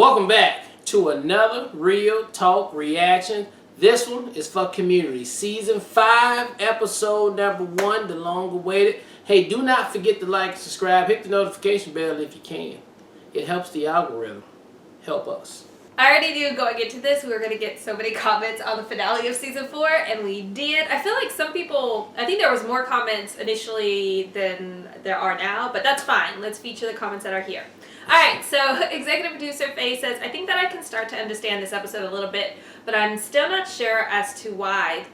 Welcome back to another Real Talk reaction. This one is for Community. Season 5, episode number 1, the long awaited. Hey, do not forget to like, subscribe, hit the notification bell if you can. It helps the algorithm. Help us. I already knew going into this we were going to get so many comments on the finale of season 4, and we did. I feel like some people, I think there was more comments initially than there are now, but that's fine. Let's feature the comments that are here. Alright, so executive producer Faye says, I think that I can start to understand this episode a little bit, but I'm still not sure as to the why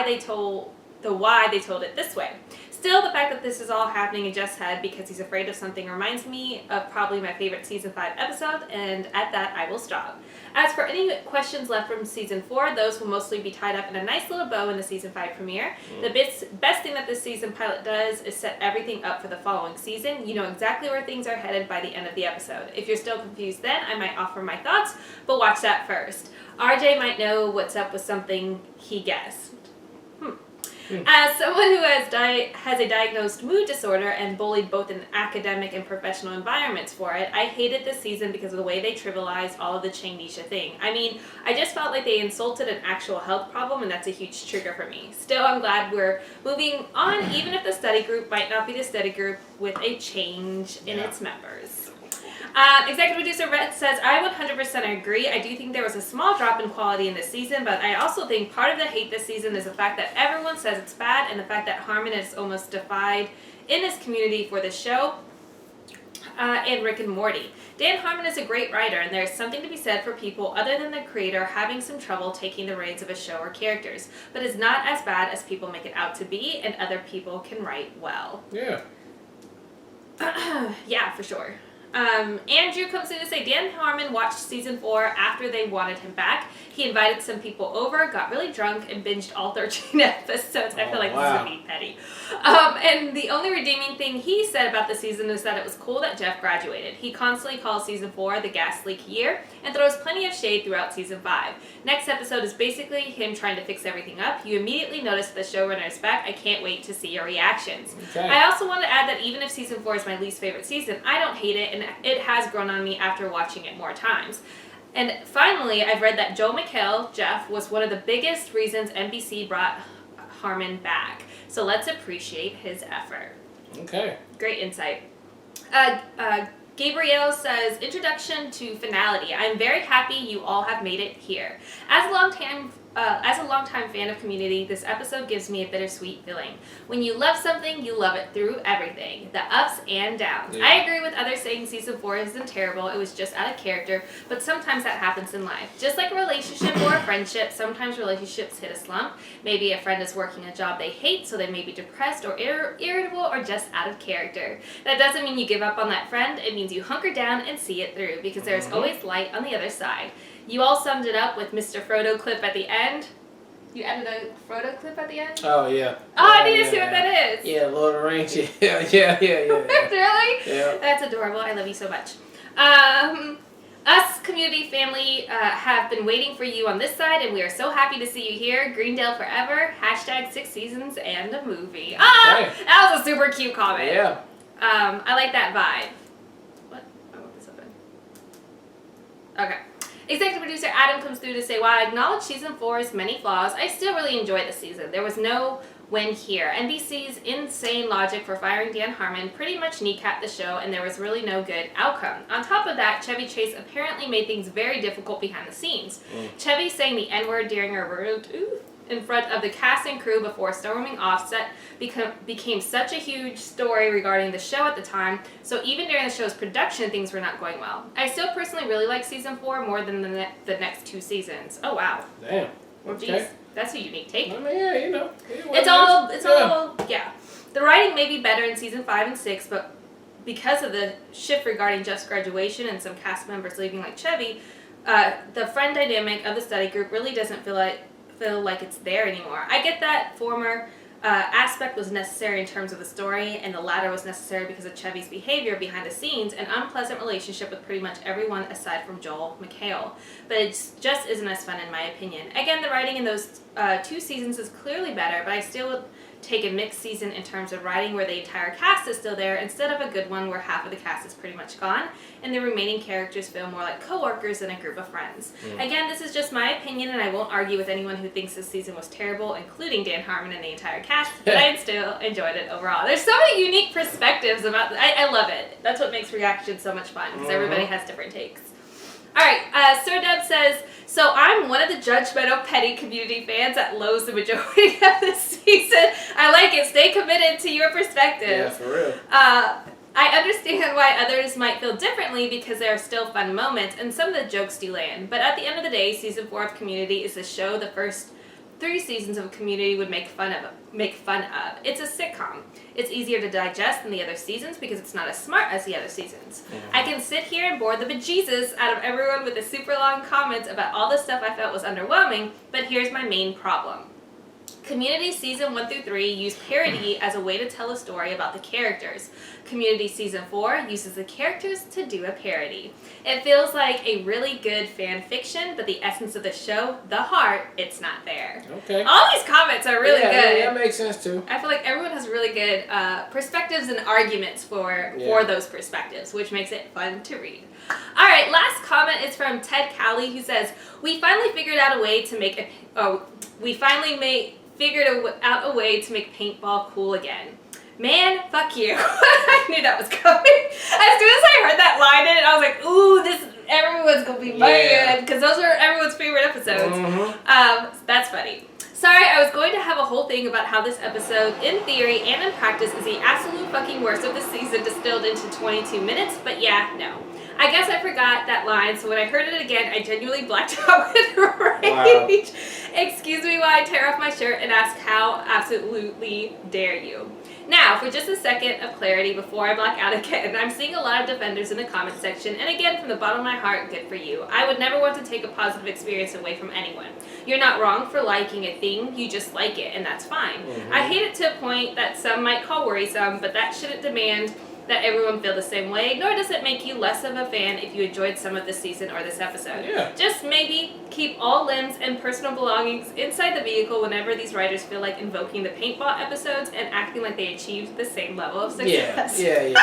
they told it this way. Still, the fact that this is all happening in Jeff's head because he's afraid of something reminds me of probably my favorite season 5 episode, and at that I will stop. As for any questions left from season 4, those will mostly be tied up in a nice little bow in the season 5 premiere. The best thing that this season pilot does is set everything up for the following season. You know exactly where things are headed by the end of the episode. If you're still confused then, I might offer my thoughts, but watch that first. RJ might know what's up with something he guessed. As someone who has a diagnosed mood disorder and bullied both in academic and professional environments for it, I hated this season because of the way they trivialized all of the Changnisha thing. I mean, I just felt like they insulted an actual health problem, and that's a huge trigger for me. Still, I'm glad we're moving on, even if the study group might not be the study group with a change in its members. Executive producer Red says, I 100% agree. I do think there was a small drop in quality in this season, but I also think part of the hate this season is the fact that everyone says it's bad, and the fact that Harmon is almost defied in this community for this show, and Rick and Morty. Dan Harmon is a great writer, and there's something to be said for people other than the creator having some trouble taking the reins of a show or characters, but it's not as bad as people make it out to be, and other people can write well. Yeah. Yeah, for sure. Andrew comes in to say Dan Harmon watched season 4 after they wanted him back. He invited some people over, got really drunk, and binged all 13 episodes. I feel like this is going to be petty. And the only redeeming thing he said about the season is that it was cool that Jeff graduated. He constantly calls season 4 the gas leak year and throws plenty of shade throughout season 5. Next episode is basically him trying to fix everything up. You immediately notice the showrunner is back. I can't wait to see your reactions. Okay. I also want to add that even if season 4 is my least favorite season, I don't hate it, and it has grown on me after watching it more times. And finally, I've read that Joel McHale, Jeff, was one of the biggest reasons NBC brought Harmon back. So let's appreciate his effort. Okay. Great insight. Gabrielle says, introduction to finality. I'm very happy you all have made it here. As a longtime fan of Community, this episode gives me a bittersweet feeling. When you love something, you love it through everything, the ups and downs. Yeah. I agree with others saying season 4 isn't terrible, it was just out of character, but sometimes that happens in life. Just like a relationship or a friendship, sometimes relationships hit a slump. Maybe a friend is working a job they hate, so they may be depressed or irritable or just out of character. That doesn't mean you give up on that friend, it means you hunker down and see it through, because there's always light on the other side. You all summed it up with Mr. Frodo clip at the end. You added a Frodo clip at the end? Oh, yeah. Oh, I need to see what that is. Yeah, Lord of the Rings. Yeah. Really? Yeah. That's adorable. I love you so much. Us, Community family, have been waiting for you on this side, and we are so happy to see you here. Greendale forever. # 6 seasons and a movie. Ah! Okay. That was a super cute comment. Yeah. I like that vibe. What? I want this open. Okay. Executive producer Adam comes through to say, while I acknowledge season 4's many flaws, I still really enjoyed the season. There was no win here. NBC's insane logic for firing Dan Harmon pretty much kneecapped the show, and there was really no good outcome. On top of that, Chevy Chase apparently made things very difficult behind the scenes. Chevy saying the N-word during her road in front of the cast and crew before storming offset became such a huge story regarding the show at the time, so even during the show's production, things were not going well. I still personally really like season 4 more than the next 2 seasons. Oh, wow. Damn. Well, Okay. geez, that's a unique take. I mean, yeah, you know. It's all, yeah. The writing may be better in season 5 and 6, but because of the shift regarding Jeff's graduation and some cast members leaving like Chevy, the friend dynamic of the study group really doesn't feel like it's there anymore. I get that former aspect was necessary in terms of the story, and the latter was necessary because of Chevy's behavior behind the scenes, an unpleasant relationship with pretty much everyone aside from Joel McHale. But it just isn't as fun in my opinion. Again, the writing in those 2 seasons is clearly better, but I still would take a mixed season in terms of writing where the entire cast is still there instead of a good one where half of the cast is pretty much gone and the remaining characters feel more like co-workers than a group of friends. Again, this is just my opinion and I won't argue with anyone who thinks this season was terrible, including Dan Harmon and the entire cast, but I still enjoyed it overall. There's so many unique perspectives about I love it. That's what makes reactions so much fun because everybody has different takes. Alright, Sir Deb says, so I'm one of the judgmental petty community fans that loathes the majority of this season. I like it. Stay committed to your perspective. Yeah, for real. I understand why others might feel differently because there are still fun moments and some of the jokes do land. But at the end of the day, season 4 of Community is the show the first 3 seasons of Community would make fun of. It's a sitcom. It's easier to digest than the other seasons because it's not as smart as the other seasons. I can sit here and bore the bejesus out of everyone with the super long comments about all the stuff I felt was underwhelming, but here's my main problem. Community Season 1 through 3 use parody as a way to tell a story about the characters. Community Season 4 uses the characters to do a parody. It feels like a really good fan fiction, but the essence of the show, the heart, it's not there. Okay. All these comments are really good. Yeah, that makes sense too. I feel like everyone has really good perspectives and arguments for those perspectives, which makes it fun to read. All right, last comment is from Ted Cowley, who says, "We finally figured out a way to make out a way to make paintball cool again." Man, fuck you. I knew that was coming. As soon as I heard that line in it, I was like, ooh, everyone's gonna be good, because those are everyone's favorite episodes. That's funny. Sorry, I was going to have a whole thing about how this episode, in theory and in practice, is the absolute fucking worst of the season distilled into 22 minutes, but yeah, no. I guess I forgot that line, so when I heard it again, I genuinely blacked out with rage. Wow. Excuse me while I tear off my shirt and ask how absolutely dare you. Now, for just a second of clarity before I black out again, I'm seeing a lot of defenders in the comment section, and again, from the bottom of my heart, good for you. I would never want to take a positive experience away from anyone. You're not wrong for liking a thing, you just like it, and that's fine. I hate it to a point that some might call worrisome, but that shouldn't demand that everyone feel the same way, nor does it make you less of a fan if you enjoyed some of this season or this episode. Just maybe keep all limbs and personal belongings inside the vehicle whenever these writers feel like invoking the paintball episodes and acting like they achieved the same level of success. It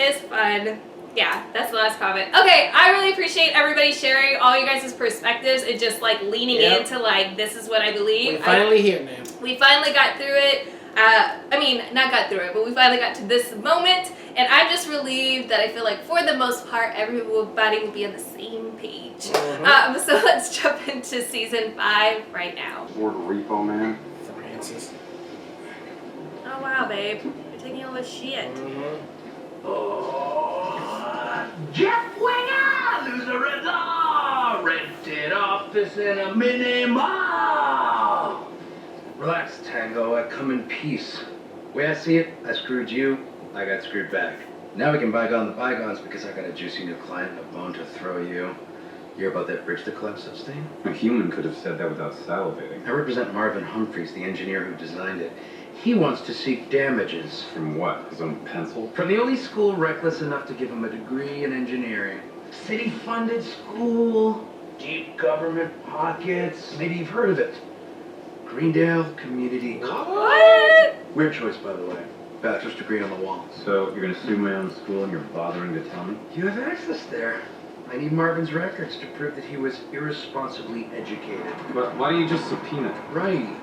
is fun. Yeah, that's the last comment. Okay, I really appreciate everybody sharing all you guys' perspectives and just like leaning into like, this is what I believe. We're finally here, man. We finally got through it. Not got through it, but we finally got to this moment, and I'm just relieved that I feel like for the most part, everybody will be on the same page. So let's jump into season 5 right now. Word repo, man. Francis. Oh wow, babe. You're taking all this shit. Oh, Jeff Winger, loser at law, rented office in a mini mall. Relax, Tango. I come in peace. Way I see it, I screwed you, I got screwed back. Now we can bygone the bygones because I got a juicy new client and a bone to throw you. Hear about that bridge that collapsed upstate? A human could have said that without salivating. I represent Marvin Humphreys, the engineer who designed it. He wants to seek damages. From what? His own pencil? From the only school reckless enough to give him a degree in engineering. City-funded school, deep government pockets. Maybe you've heard of it. Greendale Community College. What? Weird choice, by the way. Bachelor's degree on the wall. So, you're gonna sue my own school and you're bothering to tell me? You have access there. I need Marvin's records to prove that he was irresponsibly educated. But why do you just subpoena? Right,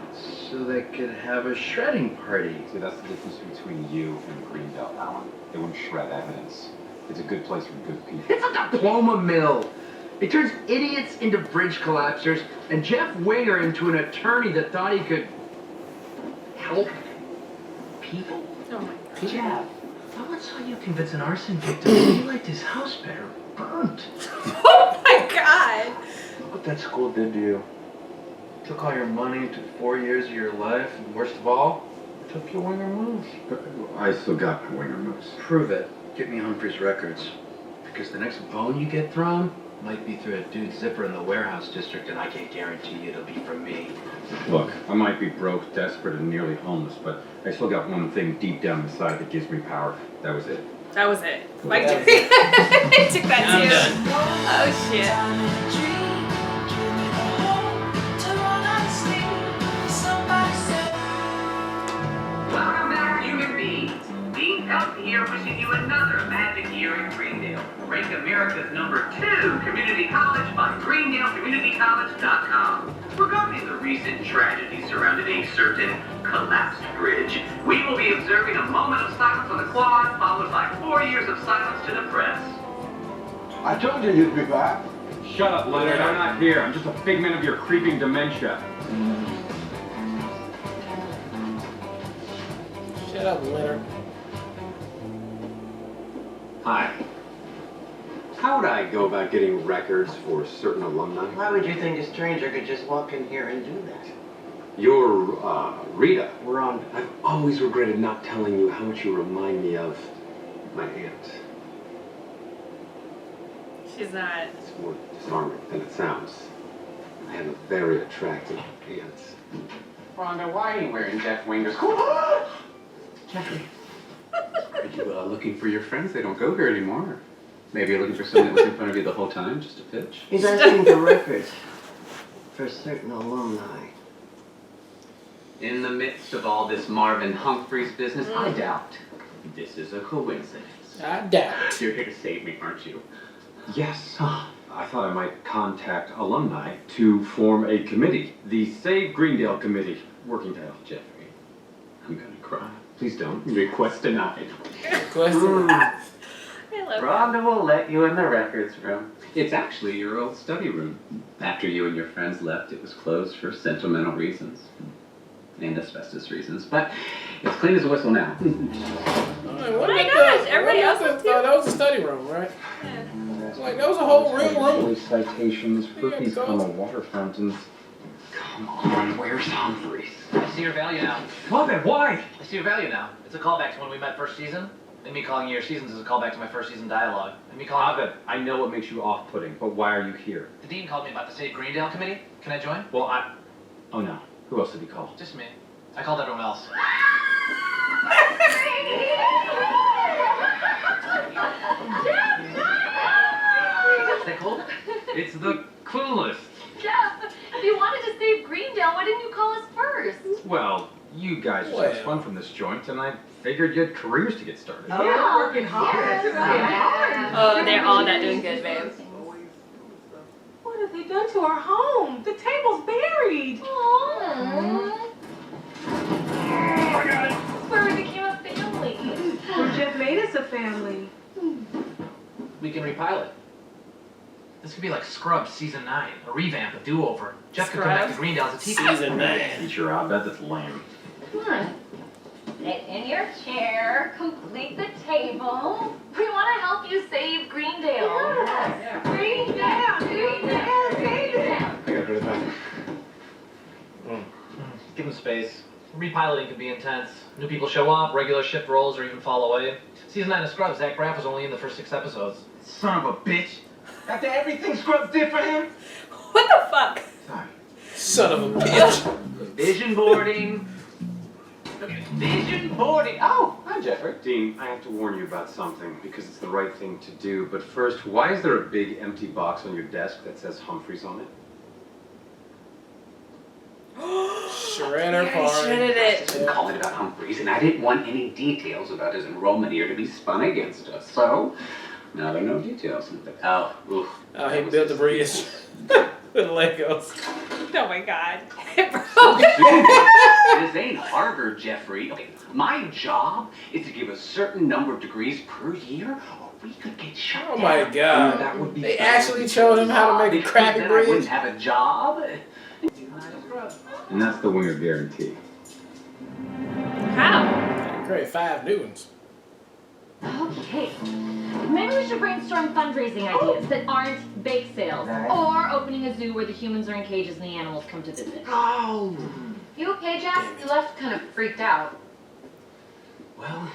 so they could have a shredding party. See, that's the difference between you and Greendale, Alan. They wouldn't shred evidence. It's a good place for good people. It's a diploma mill. It turns idiots into bridge collapsers and Jeff Winger into an attorney that thought he could help people. Oh my god. Jeff, I once saw you convince an arson victim that he liked his house better burnt. Oh my god. Look what that school did to you. Took all your money, took 4 years of your life, and worst of all, took your Winger moves. But I still got my Winger moves. Prove it. Get me Humphrey's records. Because the next bone you get thrown might be through a dude's zipper in the warehouse district, and I can't guarantee you it'll be from me. Look, I might be broke, desperate, and nearly homeless, but I still got one thing deep down inside that gives me power. That was it. That was it. Cool. Mike took that I'm too. done. Oh shit. So America's #2 community college by GreendaleCommunityCollege.com. Regarding the recent tragedy surrounding a certain collapsed bridge, we will be observing a moment of silence on the quad, followed by 4 years of silence to the press. I told you you'd be back. Shut up, Leonard. I'm not here. I'm just a figment of your creeping dementia. Shut up, Leonard. Hi. How would I go about getting records for certain alumni? Why would you think a stranger could just walk in here and do that? You're, Rita. We're on. I've always regretted not telling you how much you remind me of my aunt. She's not. It's more disarming than it sounds. I have a very attractive aunt. Rhonda, why are you wearing Jeff Winger's Jeffrey. Are you looking for your friends? They don't go here anymore. Maybe you're looking for someone that was in front of you the whole time, just a pitch. He's asking for records for certain alumni. In the midst of all this Marvin Humphreys business, I doubt this is a coincidence. I doubt. You're here to save me, aren't you? Yes. I thought I might contact alumni to form a committee. The Save Greendale Committee. Working title. Jeffrey, I'm gonna cry. Please don't. Request denied. Question. I love that. Rhonda will let you in the records room. It's actually your old study room. After you and your friends left, it was closed for sentimental reasons. And asbestos reasons. But it's clean as a whistle now. Oh my gosh, everybody else is too. that was a study room, right? Yeah. Like, that was a whole real room. Citations, rookies from the water fountains. Come on, where's Humphreys? I see your value now. What? Why? I see your value now. It's a callback to when we met first season. And me calling you your seasons is a callback to my first season dialogue. And me calling Abed, I know what makes you off-putting, but why are you here? the dean called me about the Save Greendale committee. Can I join? Well, Oh no. Who else did he call? Just me. I called everyone else. Is that cool? It's the coolest. Jeff, if you wanted to save Greendale, why didn't you call us first? Well, you guys just have fun from this joint, and I figured you had careers to get started. Oh, yeah, working hard. Oh, they're all not doing good, babe. What have they done to our home? The table's buried. Aww. Where we became a family. Well, Jeff made us a family. We can repilot. This could be like Scrubs season 9, a revamp, a do-over. Jeff could come back to Greendale as a teacher. Season 9. Teacher, I bet that's lame. Come on. Sit in your chair, complete the table. We want to help you save Greendale. Yes. Greendale, Greendale, Greendale. I gotta go to the bathroom. Give them space. Repiloting can be intense. New people show up, regular shift roles, or even fall away. Season 9 of Scrubs, Zach Braff was only in the first 6 episodes. Son of a bitch! After everything Scrubs did for him? What the fuck? Sorry. Son of a bitch. Vision boarding. Okay, vision boarding. Oh, hi, Jeffrey. Dean, I have to warn you about something, because it's the right thing to do. But first, why is there a big empty box on your desk that says Humphreys on it? Shredder party. Shredded it. Just calling about Humphreys, and I didn't want any details about his enrollment here to be spun against us. So, now there are no details. Oh, oof. Oh, he built the bridge with Legos. Oh my god. This ain't Harvard, Jeffrey. Okay, my job is to give a certain number of degrees per year, or we could get shut Oh down. my god. That would be They actually showed him how to make a because crappy then I wouldn't bridge. have a job. And that's the Winger guarantee. How? Great, 5 new ones. Okay. Maybe we should brainstorm fundraising ideas that aren't bake sales. Or opening a zoo where the humans are in cages and the animals come to visit. Oh. You okay, Jack? You left kind of freaked out. Well,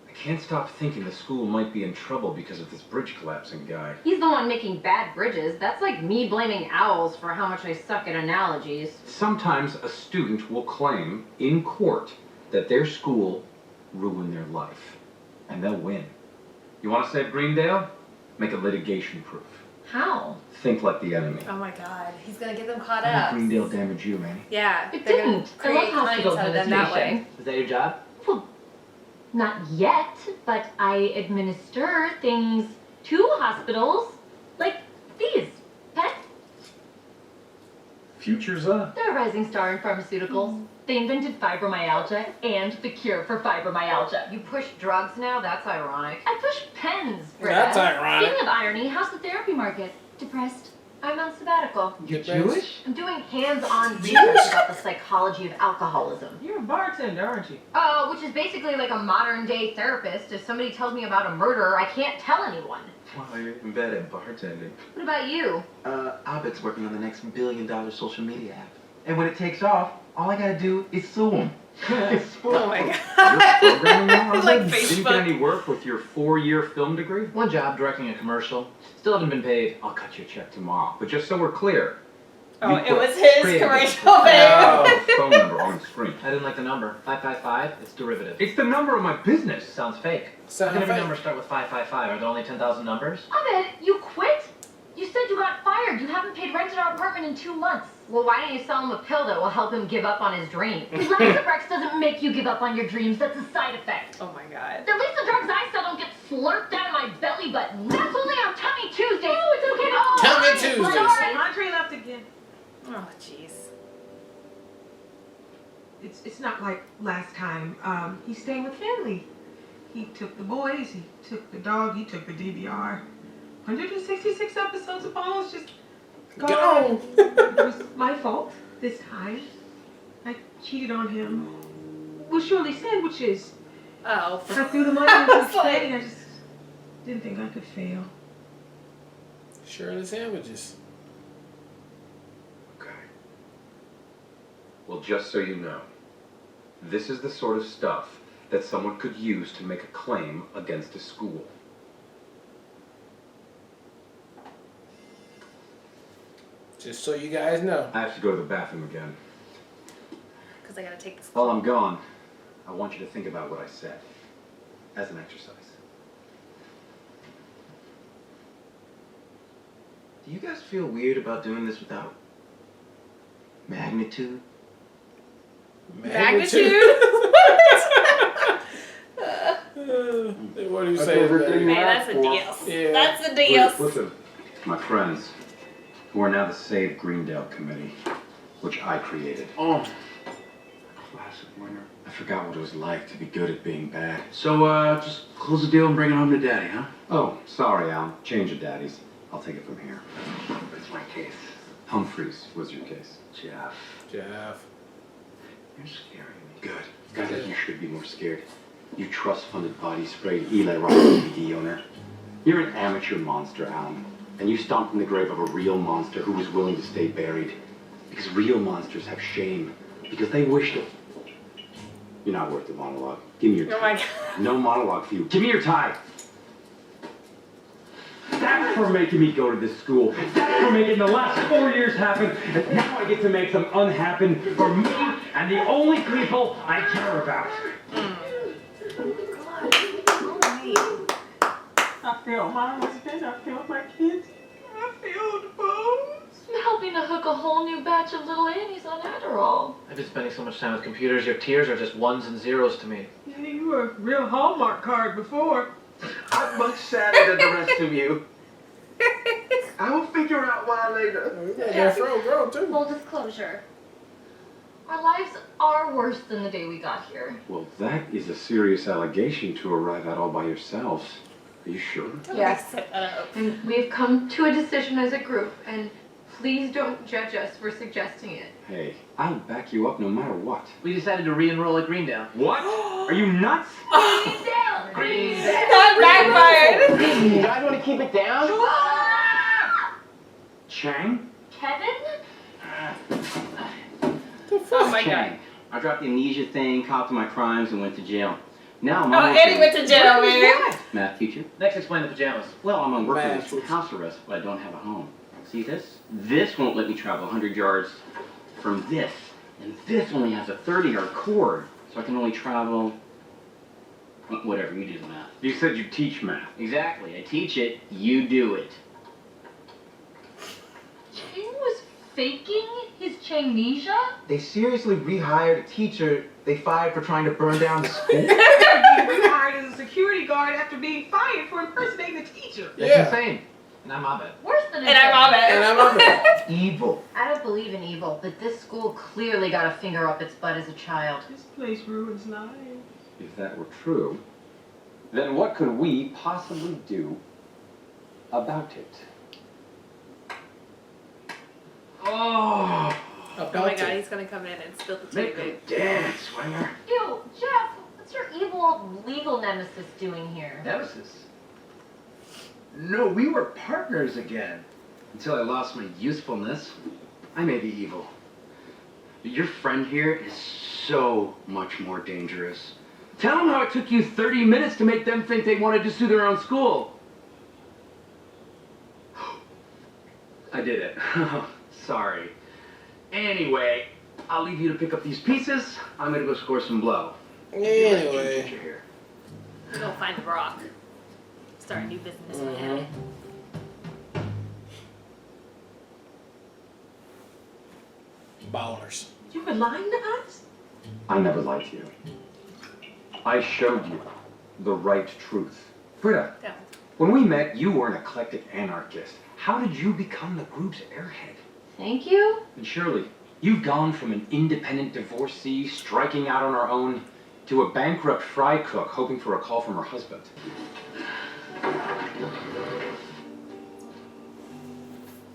I can't stop thinking the school might be in trouble because of this bridge collapsing guy. He's the one making bad bridges. That's like me blaming owls for how much I suck at analogies. Sometimes a student will claim in court that their school ruined their life, and they'll win. You want to save Greendale? Make it litigation proof. How? Think like the enemy. Oh my god. He's gonna get them caught How up. did Greendale damage you, man? Yeah. It they're gonna didn't. I create love clients hospitals out of and them that way. litigation. Is that your job? Well, not yet, but I administer things 2 hospitals, like these. Pet. Future's up. They're a rising star in pharmaceuticals. They invented fibromyalgia and the cure for fibromyalgia. You push drugs now? That's ironic. I push pens, Britta. That's ironic. Speaking of irony, how's the therapy market? Depressed. I'm on sabbatical. You Jewish? I'm doing hands-on research about the psychology of alcoholism. You're a bartender, aren't you? Which is basically like a modern-day therapist. If somebody tells me about a murderer, I can't tell anyone. Wow, you're even bad at bartending. What about you? Abed's working on the next $1 billion social media app. And when it takes off, all I gotta do is sue him. Oh my god. You're programming now? Like Didn't you get Facebook. any work with your 4-year film degree? One job directing a commercial. Still haven't been paid. I'll cut you a check tomorrow. But just so we're clear. Oh, you it put was his creative commercial, babe. phone number on the screen. I didn't like the number. 555, it's derivative. It's the number of my business. Sounds fake. Sound How can every fake. number start with 555? Are there only 10,000 numbers? Abed, you quit? You said you got fired. You haven't paid rent in our apartment in 2 months. Well, why don't you sell him a pill that will help him give up on his dream? Lexaplex doesn't make you give up on your dreams. That's a side effect. Oh my god. At least the drugs I sell don't get slurped out of my belly button. That's only on Tummy Tuesdays. Oh, No, it's okay. Tummy Tuesdays. Sorry. Andre left again. Oh jeez. It's not like last time. He's staying with family. He took the boys, he took the dog, he took the DVR. 166 episodes of Apollo's just gone. It was my fault this time. I cheated on him. Well, surely sandwiches. Oh. I threw them on his It's like- plate. I just didn't think I could fail. Shirley sandwiches. Okay. Well, just so you know, this is the sort of stuff that someone could use to make a claim against a school. Just so you guys know. I have to go to the bathroom again. Because I gotta take this. While I'm gone, I want you to think about what I said as an exercise. Do you guys feel weird about doing this without magnitude? Magnitude? What do you say? everything Man, that's a deal. Yeah. That's a deal. Listen, my friends, who are now the Save Greendale Committee, which I created. Oh, classic winner. I forgot what it was like to be good at being bad. So, just close the deal and bring it home to Daddy, huh? Oh, sorry, Al. Change of daddies. I'll take it from here. It's my case. Humphreys was your case. Jeff, Jeff. you're scaring me. Good. Good. You should be more scared. You trust-funded body sprayed Eli Roth DVD owner. You're an amateur monster, Alan. And you stomped in the grave of a real monster who was willing to stay buried. Because real monsters have shame. Because they wish to... You're not worth the monologue. Give me your tie. Oh my god. No monologue for you. Give me your tie. That's for making me go to this school. That's for making the last 4 years happen. And now I get to make them unhappen for me and the only people I care about. I failed my husband. I failed my kids. I failed both. I'm helping to hook a whole new batch of little Annies on Adderall. I've been spending so much time with computers, your tears are just ones and zeros to me. Yeah, you were a real Hallmark card before. I'm much sadder than the rest of you. I'll figure out why later. Yeah, grow too. Full disclosure. Our lives are worse than the day we got here. Well, that is a serious allegation to arrive at all by yourselves. Are you sure? Yes. Set that up. And we've come to a decision as a group, and please don't judge us for suggesting it. Hey, I'll back you up no matter what. We decided to re-enroll at Greendale. What? Are you nuts? Greendale! Greendale! That backfired. You guys want to keep it down? Chang? Kevin? Oh my god. I dropped the amnesia thing, copped to my crimes, and went to jail. Now I'm Oh, on Eddie went to jail, man. math teacher. Next, explain the pajamas. Well, I'm on work Math. release from house arrest, but I don't have a home. See this? This won't let me travel 100 yards from this. And this only has a 30-yard cord, so I can only travel... Whatever, you do the math. You said you teach math. Exactly. I teach it, you do it. Chang was faking his Changnesia? They seriously rehired a teacher they fired for trying to burn down the school? We hired as a security guard after being fired for impersonating a teacher. That's Yeah. insane. And I'm Abed. Worse than And I'm Abed. And I'm Abed. Evil. I don't believe in evil, but this school clearly got a finger up its butt as a child. This place ruins lives. If that were true, then what could we possibly do about it? Oh, Oh my god, he's gonna come in and spill the make tea. me dance, swinger. Ew, Jeff, what's your evil old legal nemesis doing here? Nemesis. No, we were partners again. Until I lost my usefulness. I may be evil. But your friend here is so much more dangerous. Tell them how it took you 30 minutes to make them think they wanted to sue their own school. I did it. Sorry. Anyway, I'll leave you to pick up these pieces. I'm gonna go score some blow. Anyway. Here. Go find the rock. Start a new business with him. Ballers. You were lying to us? I never lied to you. I showed you the right truth. Britta, Yeah. when we met, you were an eclectic anarchist. How did you become the group's airhead? Thank you. And Shirley, you've gone from an independent divorcee striking out on her own to a bankrupt fry cook hoping for a call from her husband.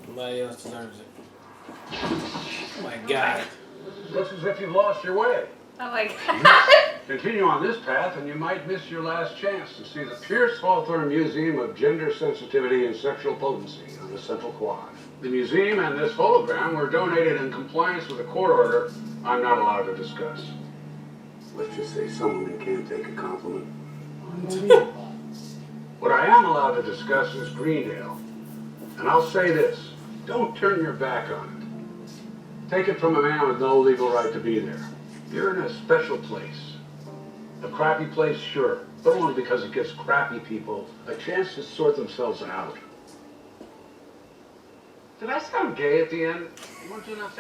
Nobody else deserves it. Oh my god. Looks as if you've lost your way. Oh my god. Continue on this path and you might miss your last chance to see the Pierce Hawthorne Museum of Gender Sensitivity and Sexual Potency on the Central Quad. The museum and this hologram were donated in compliance with a court order I'm not allowed to discuss. Let's just say some women can't take a compliment. What I am allowed to discuss is Greendale. And I'll say this, don't turn your back on it. Take it from a man with no legal right to be there. You're in a special place. A crappy place, sure, but only because it gives crappy people a chance to sort themselves out. Did I sound gay at the end? Weren't you not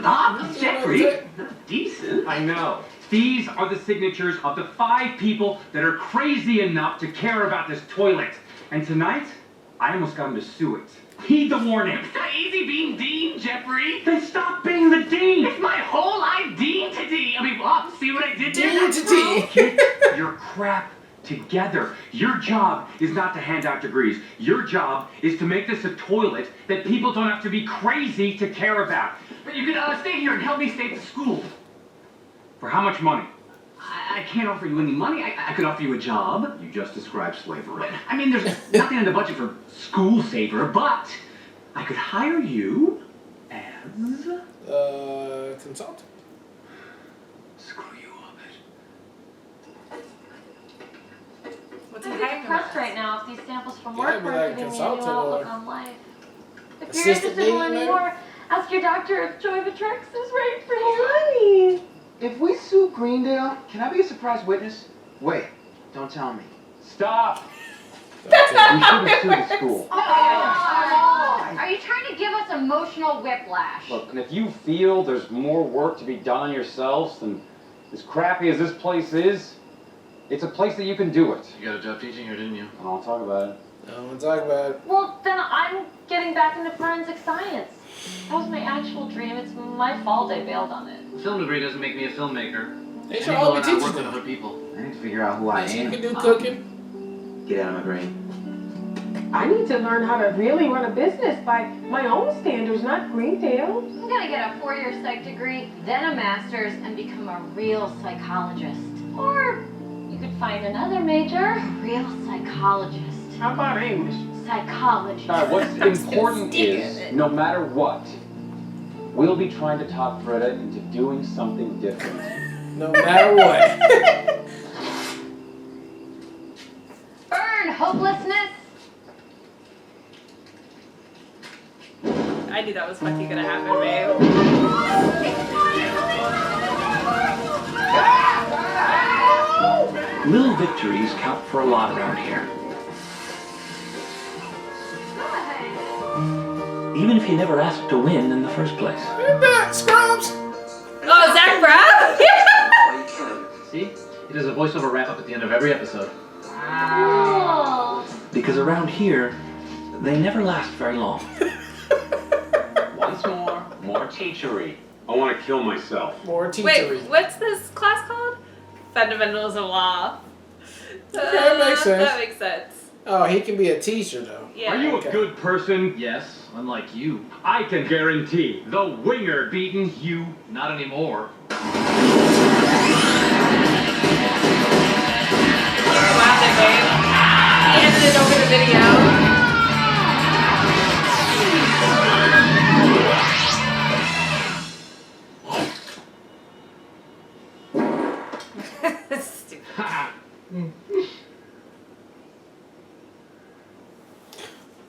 Ah, Jeffrey, decent. I know. These are the signatures of the 5 people that are crazy enough to care about this toilet. And tonight, I almost got them to sue it. Heed the warning. It's not easy being Dean, Jeffrey. Then stop being the dean. It's my whole life, Dean to D. I mean, well, see what I did there? Dean to D. Get your crap together. Your job is not to hand out degrees. Your job is to make this a toilet that people don't have to be crazy to care about. But you can stay here and help me stay at the school. For how much money? I can't offer you any money. I could offer you a job. You just described slavery. I mean, there's nothing in the budget for school saver, but I could hire you as... Consultant. Screw you, What's I'm he pretty hiring impressed us? right now if these samples from Yeah, work I'd be weren't like giving me a new consultant outlook or on life. If you're assistant interested in learning dean, more, ask your doctor if Joy Vitrex is right for you. If we sue Greendale, can I be a surprise witness? Wait, don't tell me. Stop. That's We not how shouldn't it sue the works. school. Are you trying to give us emotional whiplash? Look, and if you feel there's more work to be done on yourselves, then as crappy as this place is, it's a place that you can do it. You got a job teaching here, didn't you? I don't want to talk about it. I don't want to talk about it. Well, then I'm getting back into forensic science. That was my actual dream. It's my fault I bailed on it. A film degree doesn't make me a filmmaker. They should People all be learn how to teachers work with now. other people. I need to figure out who I Yes, you am. can do cooking. Get out of my brain. I need to learn how to really run a business by my own standards, not Greendale. I'm gonna get a 4-year psych degree, then a master's, and become a real psychologist. Or you could find another major, a real psychologist. How about English? Psychology. All right, what's important stick is, with it. no matter what, we'll be trying to talk Britta into doing something different. No matter what. Burn hopelessness. I knew that was fucking gonna happen, babe. Little victories count for a lot around here. Even if you never asked to win in the first place. Scrubs. Oh, Zach Braff? See? It is a voiceover wrap-up at the end of every episode. Cool. Because around here, they never last very long. Once more teachery. I want to kill myself. More teachery. Wait, what's this class called? Fundamentals of Law. That makes sense. That makes sense. Oh, he can be a teacher though. Yeah. Are you Okay. a good person? Yes, unlike you. I can guarantee the winger beaten you. Not anymore. Wow, that babe. He edited over the video. Stupid.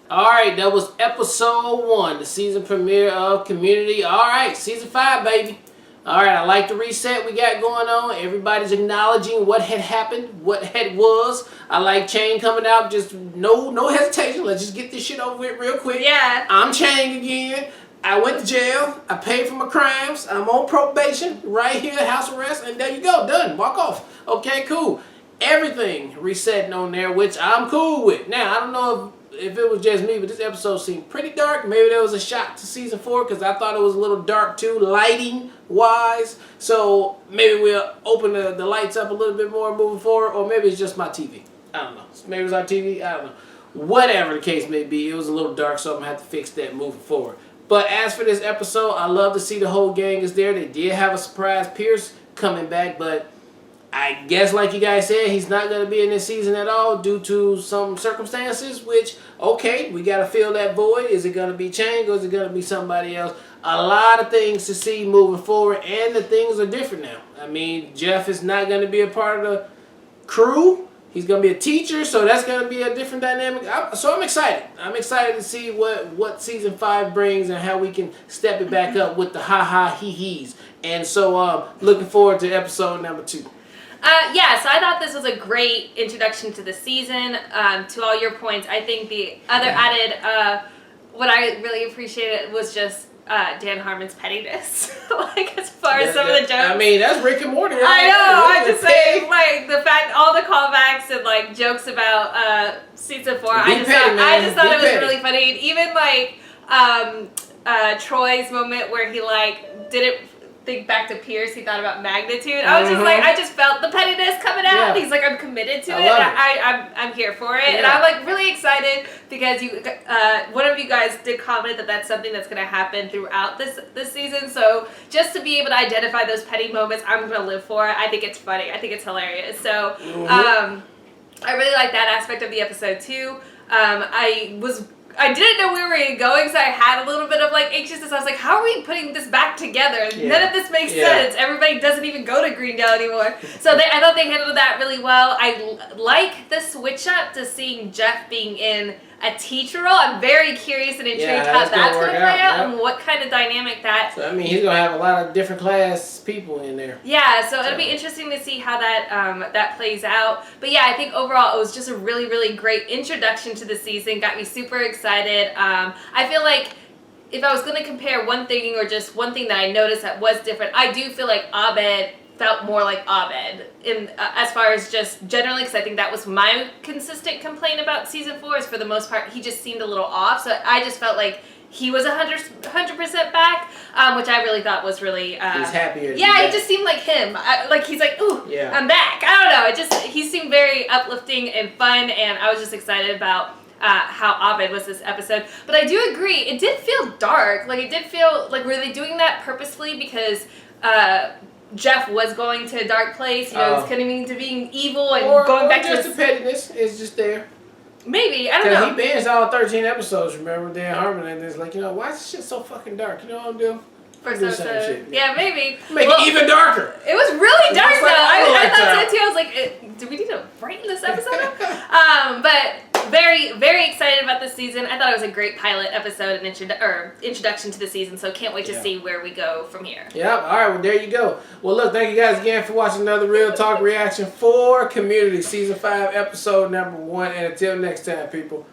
Alright, that was episode 1, the season premiere of Community. Alright, season 5, baby. Alright, I like the reset we got going on. Everybody's acknowledging what had happened, what had was. I like Chang coming out, just no hesitation. Let's just get this shit over with real quick. Yeah. I'm Chang again. I went to jail. I paid for my crimes. I'm on probation right here, house arrest, and there you go, done. Walk off. Okay, cool. Everything resetting on there, which I'm cool with. Now, I don't know if it was just me, but this episode seemed pretty dark. Maybe there was a shot to season 4 because I thought it was a little dark too, lighting wise. So maybe we'll open the lights up a little bit more moving forward, or maybe it's just my TV. I don't know. Maybe it's our TV. I don't know. Whatever the case may be, it was a little dark, so I'm going to have to fix that moving forward. But as for this episode, I love to see the whole gang is there. They did have a surprise Pierce coming back, but I guess like you guys said, he's not going to be in this season at all due to some circumstances, which, okay, we got to fill that void. Is it going to be Chang or is it going to be somebody else? A lot of things to see moving forward, and the things are different now. I mean, Jeff is not going to be a part of the crew. He's going to be a teacher, so that's going to be a different dynamic. So I'm excited. I'm excited to see what season 5 brings and how we can step it back up with the ha-ha hee-hees. And so looking forward to episode number 2. Yeah, so I thought this was a great introduction to the season. To all your points, I think the other added, what I really appreciated was just Dan Harmon's pettiness. Like, as far as some of the jokes. I mean, that's Rick and Morty. Right? I know, I'm just saying, like, the fact, all the callbacks and, like, jokes about season 4, I just thought it was really funny. And even, like, Troy's moment where he, like, didn't think back to Pierce, he thought about magnitude. I was just like, I just felt the pettiness coming out. Yeah. And he's like, I'm committed to it. I'm here for it. Yeah. And I'm like really excited because one of you guys did comment that that's something that's going to happen throughout this season. So just to be able to identify those petty moments, I'm going to live for it. I think it's funny. I think it's hilarious. So I really like that aspect of the episode too. I didn't know where we were going, so I had a little bit of like anxiousness. I was like, how are we putting this back together? Yeah. None of this makes sense. Everybody doesn't even go to Greendale anymore. So I thought they handled that really well. I like the switch up to seeing Jeff being in a teacher role. I'm very curious and intrigued how that's going to play out and what kind of dynamic that... So, I mean, he's going to have a lot of different class people in there. Yeah, so it'll be interesting to see how that that plays out. But yeah, I think overall it was just a really, really great introduction to the season. Got me super excited. I feel like if I was going to compare one thing or just one thing that I noticed that was different, I do feel like Abed felt more like Abed in as far as just generally, because I think that was my consistent complaint about season 4 is for the most part he just seemed a little off. So I just felt like he was 100% back, which I really thought was really... he's happier. Yeah, it just seemed like him. Like he's like, ooh, I'm back. I don't know. He seemed very uplifting and fun, and I was just excited about how Abed was this episode. But I do agree, it did feel dark. Like it did feel like, were they doing that purposely because Jeff was going to a dark place, you know, it's coming to being evil and going back to just the pettiness is just there. Maybe, I don't know. Because he binged all 13 episodes, remember, Dan Harmon, and it's like, you know, why is this shit so fucking dark? You know what I'm doing? First episode. Yeah, maybe. Make it even darker. It was really dark, though. I thought so, too. I was like, do we need to brighten this episode? But very, very excited about this season. I thought it was a great pilot episode and introduction to the season, so can't wait to see where we go from here. Yep. All right. Well, there you go. Well, look, thank you guys again for watching another Real Talk reaction for Community Season 5, Episode number 1. And until next time, people.